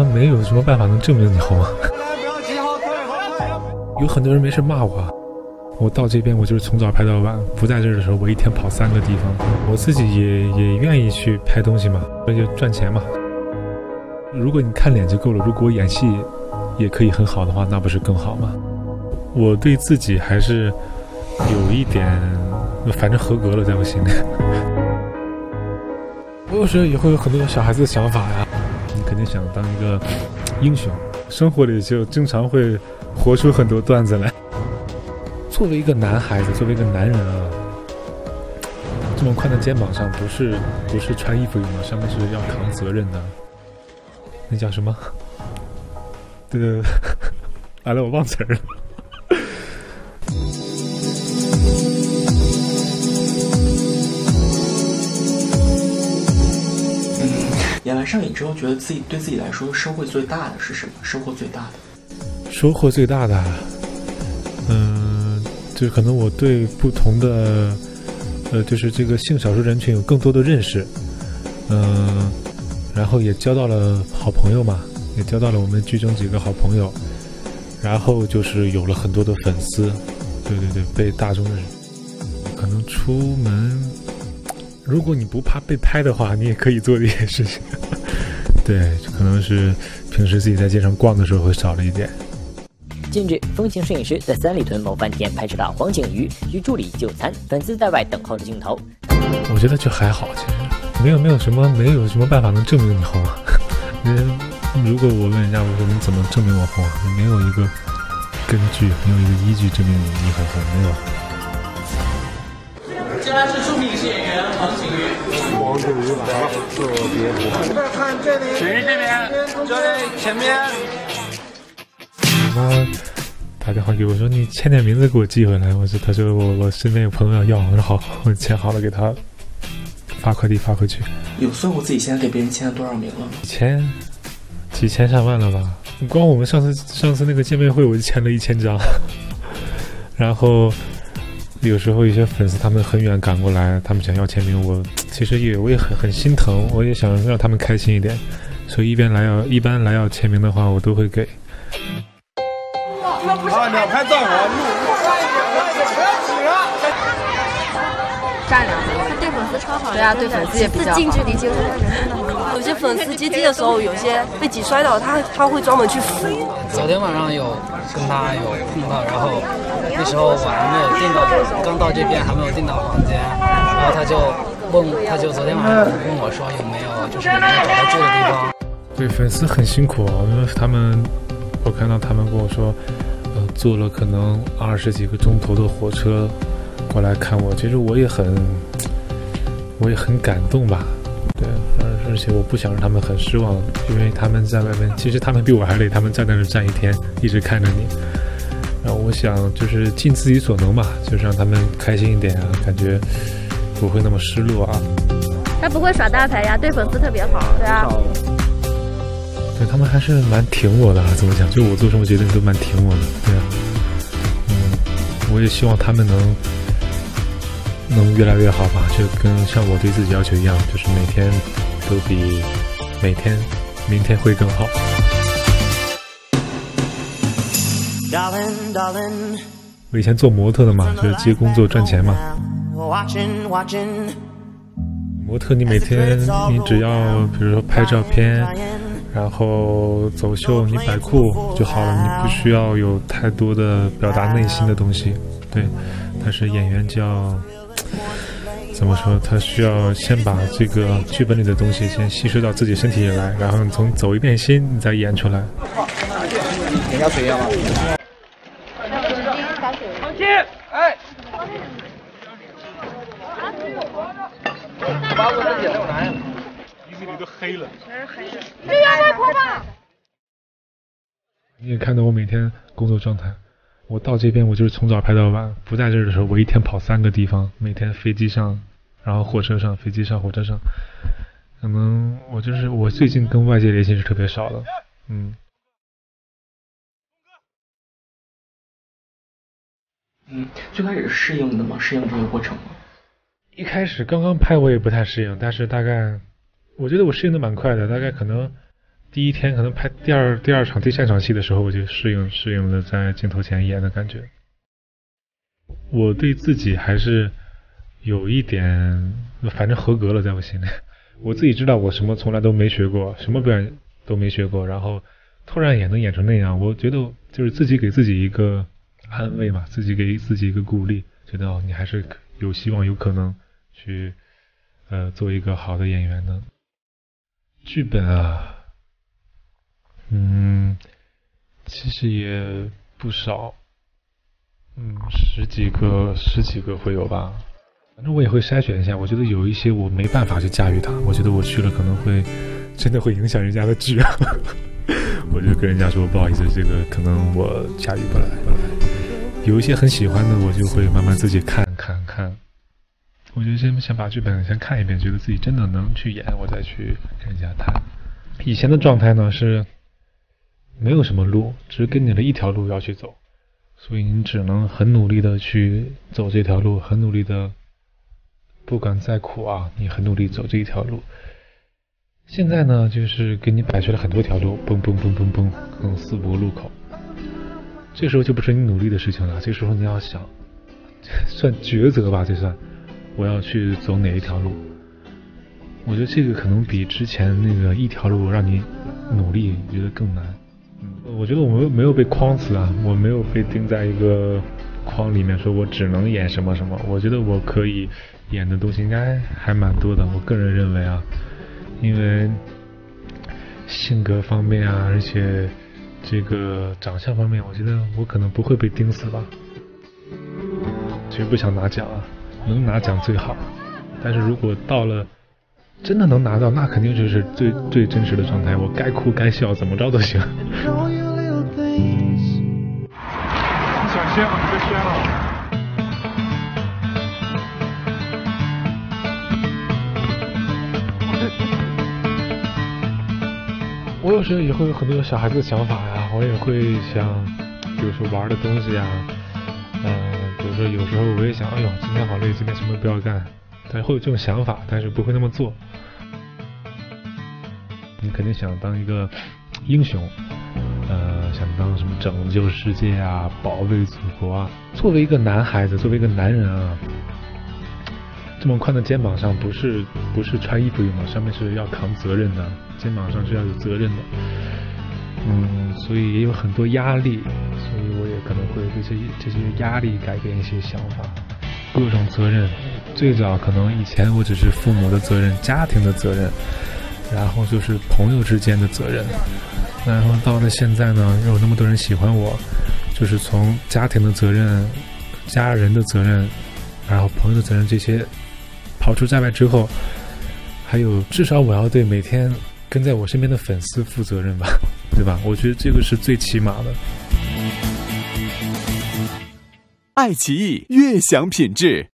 没有什么办法能证明你红啊。有很多人没事骂我到这边我就是从早拍到晚，不在这儿的时候我一天跑3个地方，我自己也愿意去拍东西嘛，那就赚钱嘛。如果你看脸就够了，如果我演戏也可以很好的话，那不是更好吗？我对自己还是有一点，反正合格了，在我心里。我有时候也会有很多小孩子的想法呀，你肯定想当一个英雄，生活里就经常会活出很多段子来。作为一个男孩子，作为一个男人啊，这么宽的肩膀上不是穿衣服用的，上面是要扛责任的。那叫什么？对，完了，我忘词儿了。演完上瘾之后，觉得对自己来说收获最大的是什么？收获最大的，就可能我对不同的，就是这个性少数人群有更多的认识，然后也交到了好朋友嘛，也交到了我们剧中几个好朋友，然后就是有了很多的粉丝，对，被大众认识。可能出门，如果你不怕被拍的话，你也可以做这些事情。对，可能是平时自己在街上逛的时候会少了一点。近日，风行摄影师在三里屯某饭店拍摄到黄景瑜与助理就餐，粉丝在外等候的镜头。我觉得就还好，其实没有什么办法能证明你红啊。如果我问人家，我说你怎么证明我红啊？没有一个根据，没有一个依据证明你很红，没有。接下来是著名影视演员黄景瑜。黄景瑜来了，特别火。再看这里，景瑜这边，这里前面。妈打电话给我说你签点名字给我寄回来，他说我身边有朋友要，我说好，我签好了给他发快递发回去。有算过自己现在给别人签了多少名了吗？几千上万了吧？光我们上次那个见面会我就签了1000张，然后有时候一些粉丝他们很远赶过来，他们想要签名，我其实我也很心疼，我也想让他们开心一点，所以一般来要签名的话我都会给。啊，两拍照我站两他对粉丝超好，对啊，对粉丝也比较好，近距离接触真的很好。有些粉丝接机的时候，有些被挤摔倒，他会专门去扶。昨天晚上有跟他有碰到，然后那时候我还没有订到，刚到这边还没有订到房间，然后他就昨天晚上问我说有没有就是能找到住的地方。对，粉丝很辛苦，因为我看到他们跟我说，坐了可能20几个钟头的火车过来看我，其实我也很感动吧。对，而且我不想让他们很失望，因为他们在外面，其实他们比我还累，他们在那儿站一天，一直看着你。然后我想就是尽自己所能吧，就是让他们开心一点啊，感觉不会那么失落啊。他不会耍大牌呀，对粉丝特别好，对啊。对，他们还是蛮挺我的，怎么讲？就我做什么决定都蛮挺我的，对啊。我也希望他们能越来越好吧，就跟像我对自己要求一样，就是每天都比明天会更好。我以前做模特的嘛，就是接工作赚钱嘛。模特你每天你只要比如说拍照片，然后走秀，你摆酷就好了，你不需要有太多的表达内心的东西。对，但是演员就要怎么说，他需要先把这个剧本里的东西先吸收到自己身体里来，然后你从走一遍心你再演出来。人家水要吗？放弃，哎，把我的眼泪拿呀，衣服里都黑了，全是黑的。这样会破吧？你也看到我每天工作状态，我到这边我就是从早拍到晚，不在这儿的时候我一天跑3个地方，每天飞机上，然后火车上，飞机上，火车上。可能我最近跟外界联系是特别少的，最开始是适应的吗？适应这个过程吗？一开始刚刚拍我也不太适应，但是大概我觉得我适应的蛮快的，大概可能第一天可能拍第二场、第三场戏的时候，我就适应了在镜头前演的感觉。我对自己还是有一点，反正合格了，在我心里。我自己知道我什么从来都没学过，什么表演都没学过，然后突然也能演成那样，我觉得就是自己给自己一个安慰嘛，自己给自己一个鼓励，觉得你还是有希望，有可能去做一个好的演员的。剧本啊，其实也不少，十几个会有吧。反正我也会筛选一下，我觉得有一些我没办法去驾驭它，我觉得我去了可能会真的会影响人家的剧，我就跟人家说不好意思，这个可能我驾驭不来。有一些很喜欢的，我就会慢慢自己看。我觉得先把剧本先看一遍，觉得自己真的能去演，我再去跟人家谈。以前的状态呢是没有什么路，只是跟你的一条路要去走，所以你只能很努力的去走这条路，很努力的，不管再苦啊，你很努力走这一条路。现在呢，就是给你摆出了很多条路，蹦，四五路口。这时候就不是你努力的事情了，这时候你要想，算抉择吧，这算我要去走哪一条路。我觉得这个可能比之前那个一条路让你努力，觉得更难。我觉得我没有被框死啊，我没有被钉在一个框里面，说我只能演什么什么。我觉得我可以演的东西应该还蛮多的，我个人认为啊，因为性格方面啊，而且这个长相方面，我觉得我可能不会被钉死吧。其实不想拿奖啊，能拿奖最好，但是如果到了真的能拿到，那肯定就是最真实的状态，我该哭该笑怎么着都行。你想先吗？你就先了。我有时候也会有很多小孩子的想法呀，我也会想，比如说玩的东西啊，比如说有时候我也想，哎呦，今天好累，今天什么都不要干，但是会有这种想法，但是不会那么做。你肯定想当一个英雄，想当什么拯救世界啊，保卫祖国啊。作为一个男孩子，作为一个男人啊，这么宽的肩膀上不是穿衣服用的，上面是要扛责任的，肩膀上是要有责任的。所以也有很多压力，所以我也可能会对这些压力改变一些想法。各种责任，最早可能以前我只是父母的责任、家庭的责任，然后就是朋友之间的责任，然后到了现在呢，有那么多人喜欢我，就是从家庭的责任、家人的责任，然后朋友的责任这些跑出在外之后，还有至少我要对每天跟在我身边的粉丝负责任吧，对吧？我觉得这个是最起码的。爱奇艺悦享品质。